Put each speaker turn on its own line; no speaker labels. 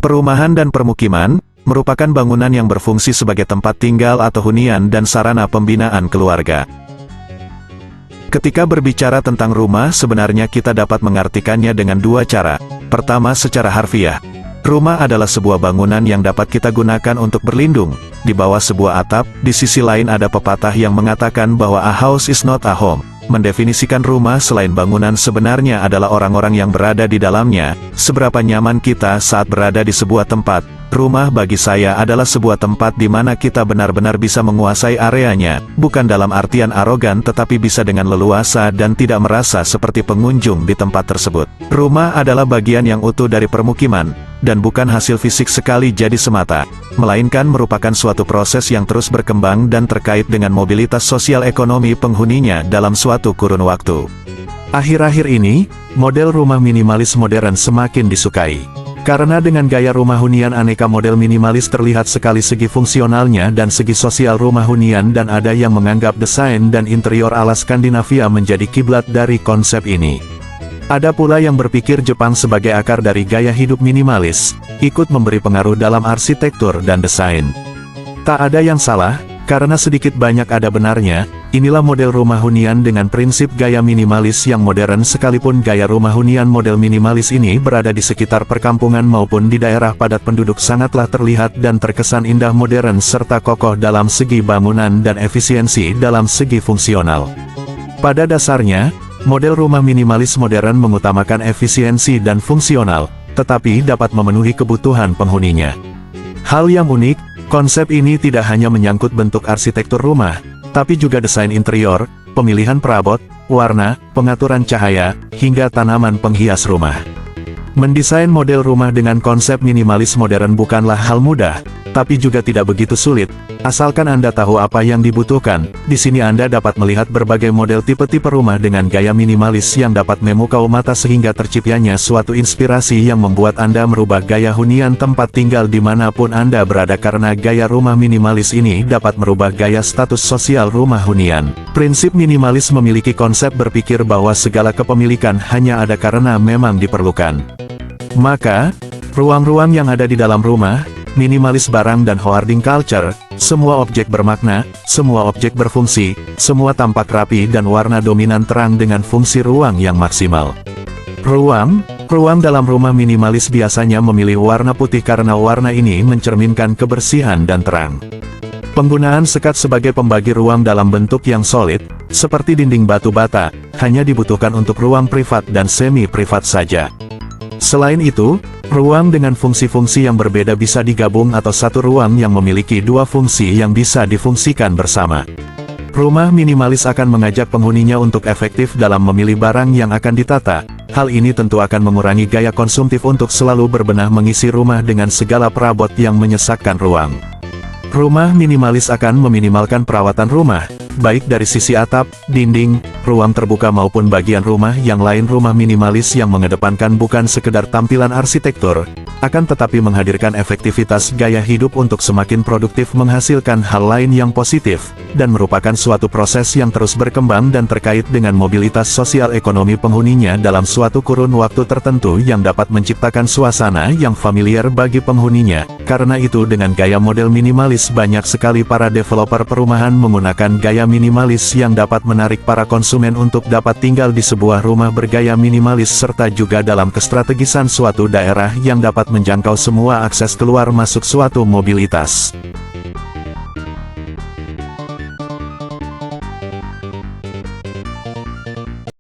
Perumahan dan permukiman merupakan bangunan yang berfungsi sebagai tempat tinggal atau hunian dan sarana pembinaan keluarga. Ketika berbicara tentang rumah, sebenarnya kita dapat mengartikannya dengan dua cara. Pertama, secara harfiah. Rumah adalah sebuah bangunan yang dapat kita gunakan untuk berlindung di bawah sebuah atap. Di sisi lain ada pepatah yang mengatakan bahwa a house is not a home. Mendefinisikan rumah selain bangunan sebenarnya adalah orang-orang yang berada di dalamnya. Seberapa nyaman kita saat berada di sebuah tempat. Rumah bagi saya adalah sebuah tempat di mana kita benar-benar bisa menguasai areanya, bukan dalam artian arogan tetapi bisa dengan leluasa dan tidak merasa seperti pengunjung di tempat tersebut. Rumah adalah bagian yang utuh dari permukiman, dan bukan hasil fisik sekali jadi semata, melainkan merupakan suatu proses yang terus berkembang dan terkait dengan mobilitas sosial ekonomi penghuninya dalam suatu kurun waktu. Akhir-akhir ini, model rumah minimalis modern semakin disukai. Karena dengan gaya rumah hunian aneka model minimalis terlihat sekali segi fungsionalnya dan segi sosial rumah hunian, dan ada yang menganggap desain dan interior ala Skandinavia menjadi kiblat dari konsep ini. Ada pula yang berpikir Jepang sebagai akar dari gaya hidup minimalis, ikut memberi pengaruh dalam arsitektur dan desain. Tak ada yang salah, karena sedikit banyak ada benarnya. Inilah model rumah hunian dengan prinsip gaya minimalis yang modern, sekalipun gaya rumah hunian model minimalis ini berada di sekitar perkampungan maupun di daerah padat penduduk sangatlah terlihat dan terkesan indah, modern serta kokoh dalam segi bangunan dan efisiensi dalam segi fungsional. Pada dasarnya, model rumah minimalis modern mengutamakan efisiensi dan fungsional, tetapi dapat memenuhi kebutuhan penghuninya. Hal yang unik, konsep ini tidak hanya menyangkut bentuk arsitektur rumah, tapi juga desain interior, pemilihan perabot, warna, pengaturan cahaya, hingga tanaman penghias rumah. Mendesain model rumah dengan konsep minimalis modern bukanlah hal mudah, tapi juga tidak begitu sulit, asalkan Anda tahu apa yang dibutuhkan. Di sini Anda dapat melihat berbagai model tipe-tipe rumah dengan gaya minimalis yang dapat memukau mata sehingga terciptanya suatu inspirasi yang membuat Anda merubah gaya hunian tempat tinggal dimanapun Anda berada, karena gaya rumah minimalis ini dapat merubah gaya status sosial rumah hunian. Prinsip minimalis memiliki konsep berpikir bahwa segala kepemilikan hanya ada karena memang diperlukan. Maka, ruang-ruang yang ada di dalam rumah, minimalis barang dan hoarding culture, semua objek bermakna, semua objek berfungsi, semua tampak rapi dan warna dominan terang dengan fungsi ruang yang maksimal. Ruang dalam rumah minimalis biasanya memilih warna putih karena warna ini mencerminkan kebersihan dan terang. Penggunaan sekat sebagai pembagi ruang dalam bentuk yang solid, seperti dinding batu bata, hanya dibutuhkan untuk ruang privat dan semi-privat saja. Selain itu, ruang dengan fungsi-fungsi yang berbeda bisa digabung atau satu ruang yang memiliki dua fungsi yang bisa difungsikan bersama. Rumah minimalis akan mengajak penghuninya untuk efektif dalam memilih barang yang akan ditata. Hal ini tentu akan mengurangi gaya konsumtif untuk selalu berbenah mengisi rumah dengan segala perabot yang menyesakkan ruang. Rumah minimalis akan meminimalkan perawatan rumah, baik dari sisi atap, dinding, ruang terbuka maupun bagian rumah yang lain. Rumah minimalis yang mengedepankan bukan sekedar tampilan arsitektur, akan tetapi menghadirkan efektivitas gaya hidup untuk semakin produktif menghasilkan hal lain yang positif, dan merupakan suatu proses yang terus berkembang dan terkait dengan mobilitas sosial ekonomi penghuninya dalam suatu kurun waktu tertentu yang dapat menciptakan suasana yang familiar bagi penghuninya. Karena itu dengan gaya model minimalis banyak sekali para developer perumahan menggunakan gaya minimalis yang dapat menarik para konsumen untuk dapat tinggal di sebuah rumah bergaya minimalis, serta juga dalam kestrategisan suatu daerah yang dapat menjangkau semua akses keluar masuk suatu mobilitas.